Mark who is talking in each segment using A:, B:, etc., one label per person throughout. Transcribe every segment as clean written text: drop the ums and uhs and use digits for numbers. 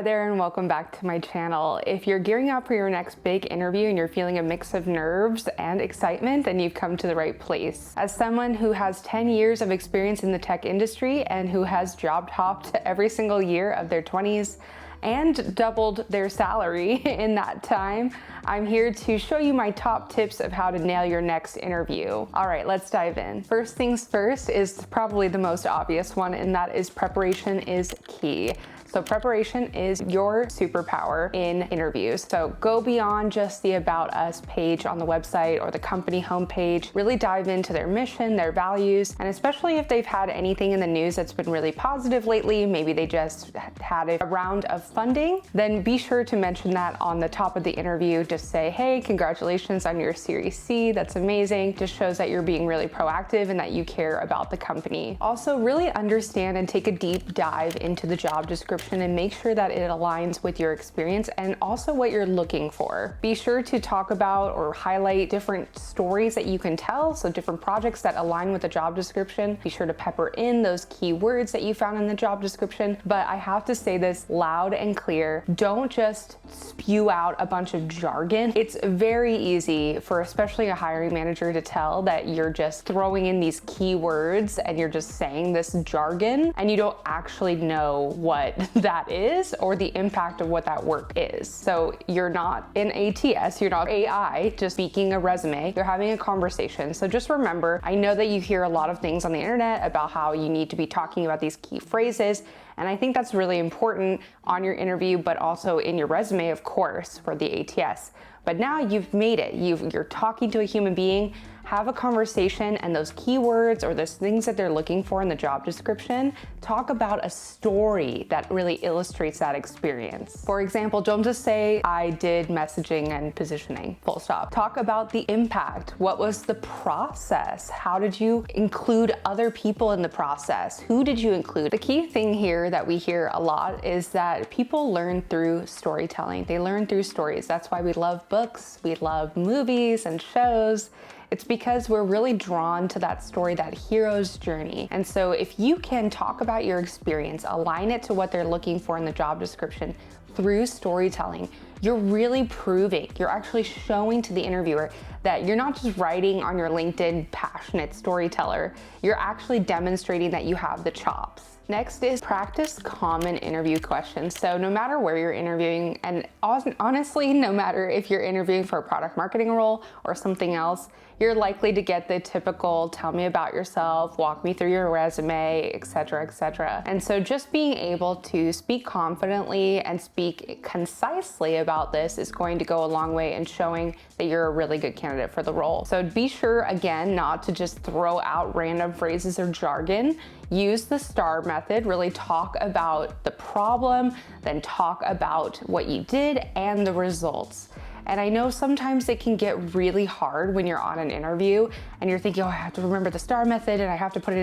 A: Hi there and welcome back to my channel. If you're gearing up for your next big interview and you're feeling a mix of nerves and excitement, then you've come to the right place. As someone who has 10 years of experience in the tech industry and who has job hopped every single year of their 20s and doubled their salary in that time, I'm here to show you my top tips of how to nail your next interview. All right, let's dive in. First things first is probably the most obvious one, and that is preparation is key. So preparation is your superpower in interviews. So go beyond just the About Us page on the website or the company homepage. Really dive into their mission, their values, and especially if they've had anything in the news that's been really positive lately, maybe they just had a round of funding, then be sure to mention that on the top of the interview. Just say, hey, congratulations on your Series C, that's amazing. Just shows that you're being really proactive and that you care about the company. Also, really understand and take a deep dive into the job description and make sure that it aligns with your experience and also what you're looking for. Be sure to talk about or highlight different stories that you can tell, so different projects that align with the job description. Be sure to pepper in those key words that you found in the job description. But I have to say this loud and clear, don't just spew out a bunch of jargon. It's very easy for especially a hiring manager to tell that you're just throwing in these keywords and you're just saying this jargon and you don't actually know what that is or the impact of what that work is. So you're not an ATS, you're not AI just speaking a resume, you're having a conversation. So just remember, I know that you hear a lot of things on the internet about how you need to be talking about these key phrases, and I think that's really important on your interview, but also in your resume, of course, for the ATS. But now you've made it, you're talking to a human being. Have a conversation, and those keywords or those things that they're looking for in the job description, talk about a story that really illustrates that experience. For example, don't just say, I did messaging and positioning, full stop. Talk about the impact. What was the process? How did you include other people in the process? Who did you include? The key thing here that we hear a lot is that people learn through storytelling. They learn through stories. That's why we love books, we love movies and shows. It's because we're really drawn to that story, that hero's journey. And so if you can talk about your experience, align it to what they're looking for in the job description through storytelling, you're really proving, you're actually showing to the interviewer that you're not just writing on your LinkedIn passionate storyteller, you're actually demonstrating that you have the chops. Next is practice common interview questions. So no matter where you're interviewing, and honestly, no matter if you're interviewing for a product marketing role or something else, you're likely to get the typical, tell me about yourself, walk me through your resume, etc., etc. And so just being able to speak confidently and speak concisely about this is going to go a long way in showing that you're a really good candidate for the role. So be sure, again, not to just throw out random phrases or jargon. Use the STAR method, really talk about the problem, then talk about what you did and the results. And I know sometimes it can get really hard when you're on an interview and you're thinking, oh, I have to remember the STAR method and I have to put it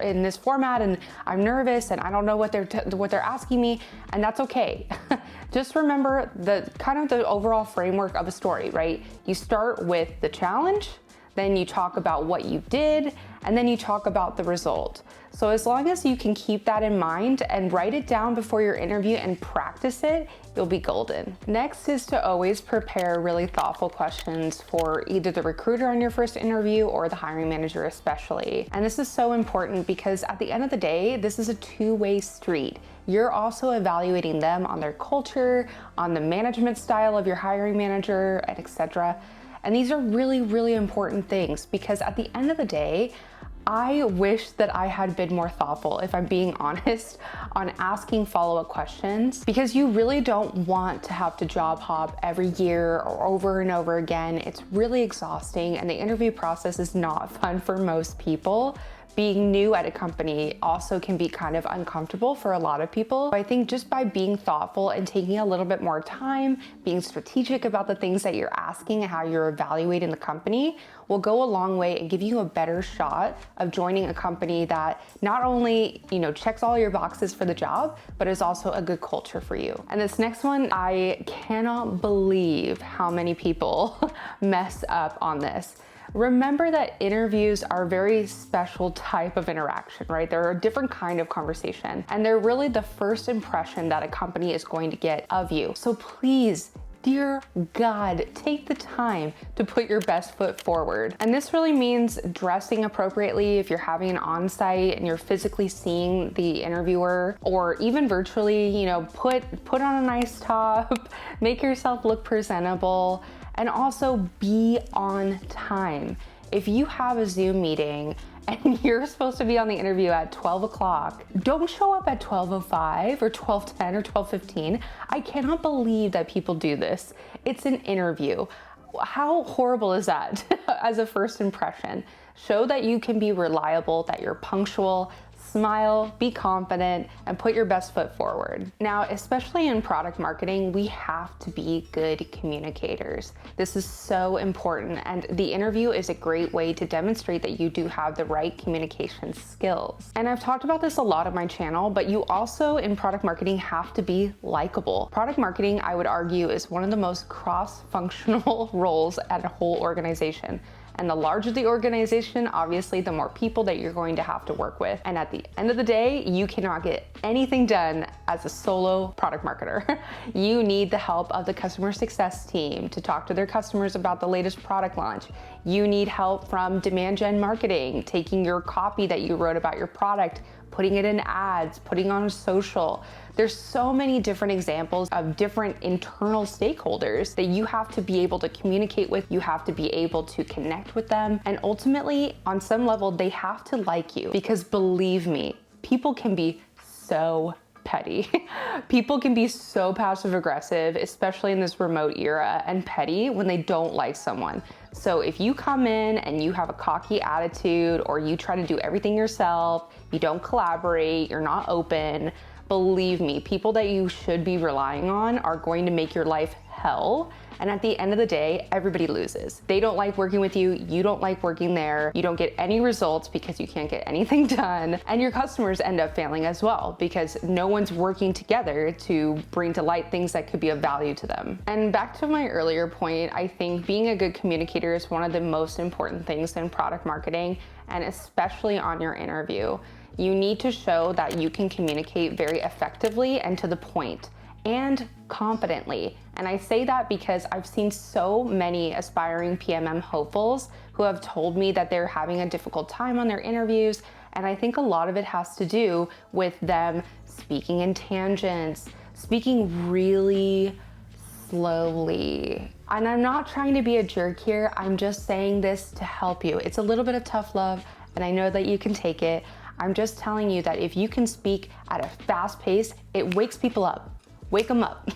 A: in this format, and I'm nervous and I don't know what they're asking me, and that's okay. Just remember the kind of the overall framework of a story, right? You start with the challenge, then you talk about what you did, and then you talk about the result. So as long as you can keep that in mind and write it down before your interview and practice it, you'll be golden. Next is to always prepare really thoughtful questions for either the recruiter on your first interview or the hiring manager especially. And this is so important because at the end of the day, this is a two-way street. You're also evaluating them on their culture, on the management style of your hiring manager, and etc. And these are really, really important things because at the end of the day, I wish that I had been more thoughtful, if I'm being honest, on asking follow-up questions, because you really don't want to have to job hop every year or over and over again. It's really exhausting, and the interview process is not fun for most people. Being new at a company also can be kind of uncomfortable for a lot of people. I think just by being thoughtful and taking a little bit more time, being strategic about the things that you're asking and how you're evaluating the company will go a long way and give you a better shot of joining a company that not only, checks all your boxes for the job, but is also a good culture for you. And this next one, I cannot believe how many people mess up on this. Remember that interviews are a very special type of interaction, right? They're a different kind of conversation, and they're really the first impression that a company is going to get of you. So please, dear God, take the time to put your best foot forward. And this really means dressing appropriately if you're having an on-site and you're physically seeing the interviewer, or even virtually, put on a nice top, make yourself look presentable, and also be on time. If you have a Zoom meeting and you're supposed to be on the interview at 12 o'clock, don't show up at 12:05 or 12:10 or 12:15. I cannot believe that people do this. It's an interview. How horrible is that as a first impression? Show that you can be reliable, that you're punctual. Smile, be confident, and put your best foot forward. Now, especially in product marketing, we have to be good communicators. This is so important, and the interview is a great way to demonstrate that you do have the right communication skills. And I've talked about this a lot on my channel, but you also in product marketing have to be likable. Product marketing, I would argue, is one of the most cross-functional roles at a whole organization. And the larger the organization, obviously, the more people that you're going to have to work with. And at the end of the day, you cannot get anything done as a solo product marketer. You need the help of the customer success team to talk to their customers about the latest product launch. You need help from demand gen marketing, taking your copy that you wrote about your product, putting it in ads, putting on social. There's so many different examples of different internal stakeholders that you have to be able to communicate with. You have to be able to connect with them. And ultimately, on some level, they have to like you, because believe me, people can be so petty. People can be so passive aggressive, especially in this remote era, and petty when they don't like someone. So if you come in and you have a cocky attitude, or you try to do everything yourself, you don't collaborate, you're not open, believe me, people that you should be relying on are going to make your life hell. And at the end of the day, everybody loses. They don't like working with you. You don't like working there. You don't get any results because you can't get anything done. And your customers end up failing as well, because no one's working together to bring to light things that could be of value to them. And back to my earlier point, I think being a good communicator is one of the most important things in product marketing, and especially on your interview. You need to show that you can communicate very effectively and to the point, and confidently. And I say that because I've seen so many aspiring PMM hopefuls who have told me that they're having a difficult time on their interviews. And I think a lot of it has to do with them speaking in tangents, speaking really slowly. And I'm not trying to be a jerk here. I'm just saying this to help you. It's a little bit of tough love, and I know that you can take it. I'm just telling you that if you can speak at a fast pace, it wakes people up. Wake them up.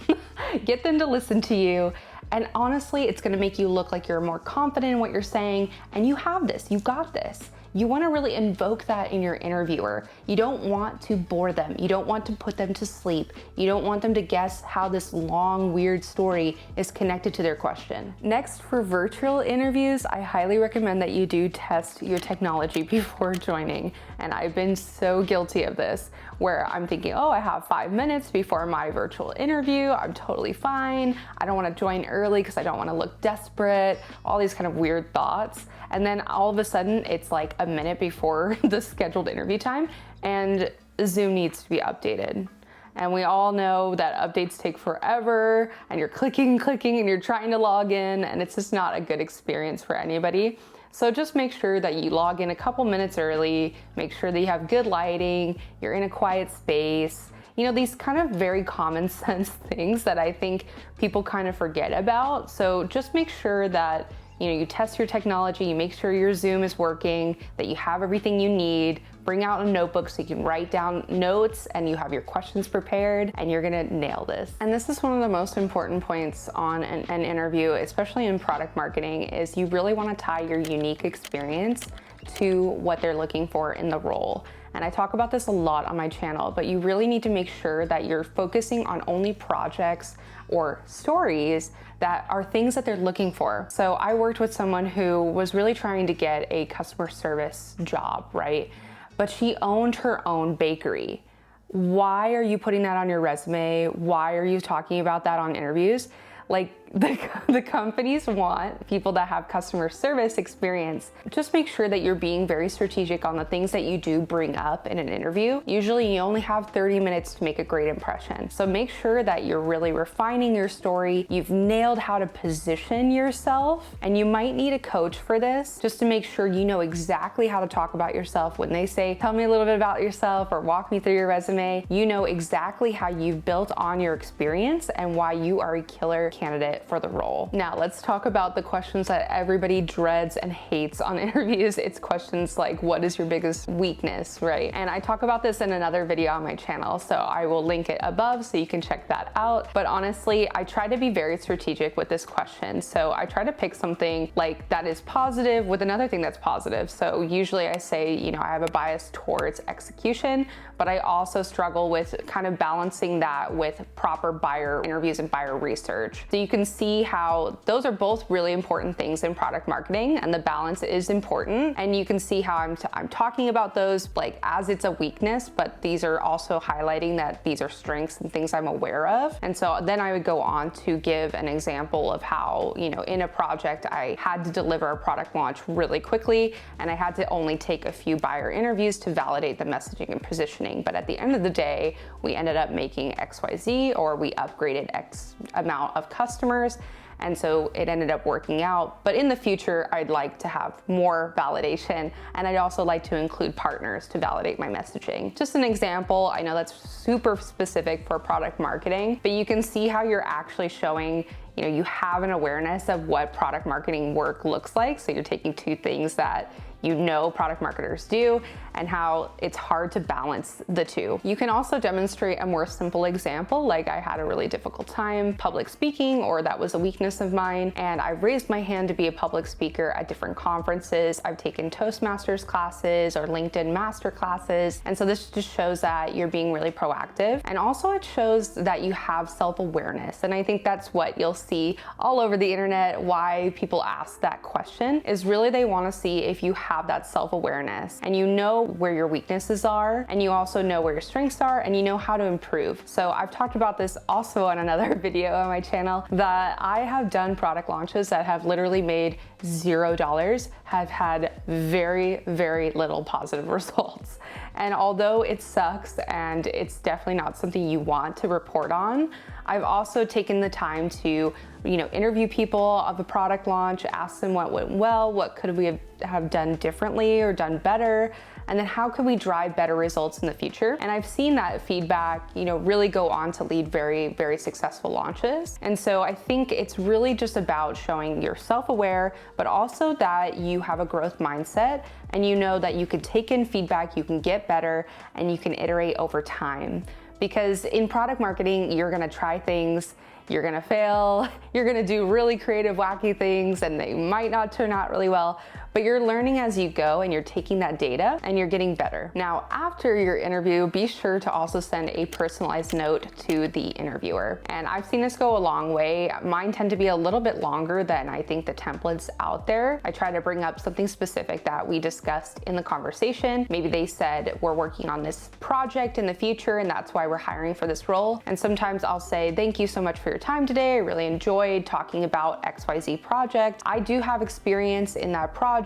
A: Get them to listen to you. And honestly, it's gonna make you look like you're more confident in what you're saying, and you have this, you've got this. You wanna really invoke that in your interviewer. You don't want to bore them. You don't want to put them to sleep. You don't want them to guess how this long, weird story is connected to their question. Next, for virtual interviews, I highly recommend that you do test your technology before joining. And I've been so guilty of this, where I'm thinking, oh, I have 5 minutes before my virtual interview. I'm totally fine. I don't want to join early because I don't want to look desperate. All these kind of weird thoughts. And then all of a sudden, it's like a minute before the scheduled interview time, and Zoom needs to be updated. And we all know that updates take forever, and you're clicking, and you're trying to log in, and it's just not a good experience for anybody. So just make sure that you log in a couple minutes early, make sure that you have good lighting, you're in a quiet space. You know, these kind of very common sense things that I think people kind of forget about. So just make sure that you test your technology, you make sure your Zoom is working, that you have everything you need. Bring out a notebook so you can write down notes and you have your questions prepared, and you're gonna nail this. And this is one of the most important points on an interview, especially in product marketing, is you really wanna tie your unique experience to what they're looking for in the role. And I talk about this a lot on my channel, but you really need to make sure that you're focusing on only projects or stories that are things that they're looking for. So I worked with someone who was really trying to get a customer service job, right? But she owned her own bakery. Why are you putting that on your resume? Why are you talking about that on interviews? Like the companies want people that have customer service experience. Just make sure that you're being very strategic on the things that you do bring up in an interview. Usually you only have 30 minutes to make a great impression. So make sure that you're really refining your story. You've nailed how to position yourself, and you might need a coach for this just to make sure you know exactly how to talk about yourself. When they say, tell me a little bit about yourself or walk me through your resume, you know exactly how you've built on your experience and why you are a killer candidate for the role. Now let's talk about the questions that everybody dreads and hates on interviews. It's questions like, what is your biggest weakness, right? And I talk about this in another video on my channel, so I will link it above so you can check that out. But honestly, I try to be very strategic with this question. So I try to pick something like that is positive with another thing that's positive. So usually I say, you know, I have a bias towards execution, but I also struggle with kind of balancing that with proper buyer interviews and buyer research. So you can see how those are both really important things in product marketing, and the balance is important. And you can see how I'm talking about those like as it's a weakness, but these are also highlighting that these are strengths and things I'm aware of. And so then I would go on to give an example of how, you know, in a project I had to deliver a product launch really quickly, and I had to only take a few buyer interviews to validate the messaging and positioning. But at the end of the day, we ended up making XYZ, or we upgraded X amount of customers. And so it ended up working out. But in the future, I'd like to have more validation, and I'd also like to include partners to validate my messaging. Just an example, I know that's super specific for product marketing, but you can see how you're actually showing, you know, you have an awareness of what product marketing work looks like. So you're taking two things that you know product marketers do and how it's hard to balance the two. You can also demonstrate a more simple example, like I had a really difficult time public speaking, or that was a weakness of mine, and I've raised my hand to be a public speaker at different conferences. I've taken Toastmasters classes or LinkedIn master classes, and so this just shows that you're being really proactive, and also it shows that you have self-awareness. And I think that's what you'll see all over the internet. Why people ask that question is really they want to see if you have that self-awareness and you know where your weaknesses are, and you also know where your strengths are, and you know how to improve. So I've talked about this also on another video on my channel, that I have done product launches that have literally made $0, have had very, very little positive results. And although it sucks and it's definitely not something you want to report on, I've also taken the time to, you know, interview people of the product launch, ask them what went well, what could we have done differently or done better, and then how could we drive better results in the future. And I've seen that feedback, you know, really go on to lead very, very successful launches. And so I think it's really just about showing you're self-aware, but also that you have a growth mindset, and you know that you can take in feedback, you can get better, and you can iterate over time. Because in product marketing, you're gonna try things, you're gonna fail, you're gonna do really creative, wacky things, and they might not turn out really well, but you're learning as you go, and you're taking that data and you're getting better. Now, after your interview, be sure to also send a personalized note to the interviewer. And I've seen this go a long way. Mine tend to be a little bit longer than I think the templates out there. I try to bring up something specific that we discussed in the conversation. Maybe they said, we're working on this project in the future, and that's why we're hiring for this role. And sometimes I'll say, thank you so much for your time today. I really enjoyed talking about XYZ project. I do have experience in that project.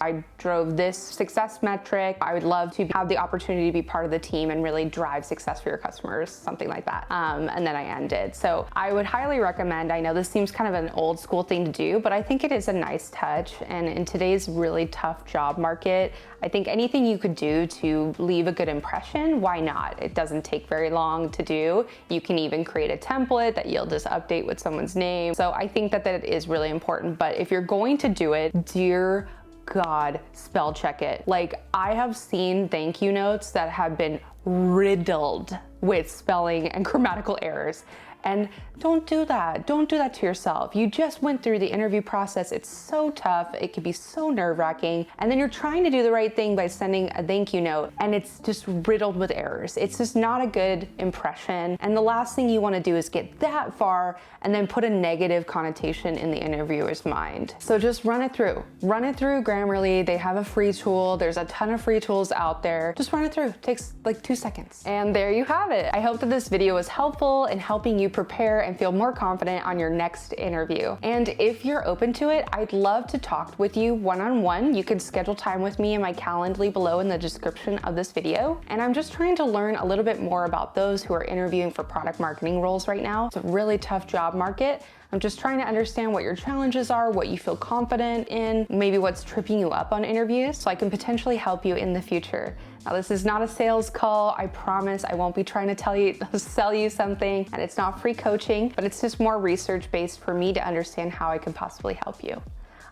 A: I drove this success metric. I would love to have the opportunity to be part of the team and really drive success for your customers, something like that. And then I ended. So I would highly recommend, I know this seems kind of an old school thing to do, but I think it is a nice touch. And in today's really tough job market, I think anything you could do to leave a good impression, why not? It doesn't take very long to do. You can even create a template that you'll just update with someone's name. So I think that is really important. But if you're going to do it, dear God, spell check it. Like, I have seen thank you notes that have been riddled with spelling and grammatical errors. And don't do that. Don't do that to yourself. You just went through the interview process. It's so tough. It can be so nerve-wracking. And then you're trying to do the right thing by sending a thank you note, and it's just riddled with errors. It's just not a good impression. And the last thing you want to do is get that far and then put a negative connotation in the interviewer's mind. So just run it through. Run it through Grammarly. They have a free tool. There's a ton of free tools out there. Just run it through. It takes like 2 seconds. And there you have it. it. I hope that this video was helpful in helping you prepare and feel more confident on your next interview. And if you're open to it, I'd love to talk with you one-on-one. You can schedule time with me in my Calendly below in the description of this video. And I'm just trying to learn a little bit more about those who are interviewing for product marketing roles right now. It's a really tough job market. I'm just trying to understand what your challenges are, what you feel confident in, maybe what's tripping you up on interviews, so I can potentially help you in the future. Now, this is not a sales call. I promise I won't be trying to sell you something, and it's not free coaching, but it's just more research-based for me to understand how I can possibly help you.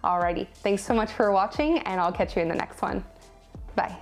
A: Alrighty, thanks so much for watching, and I'll catch you in the next one. Bye.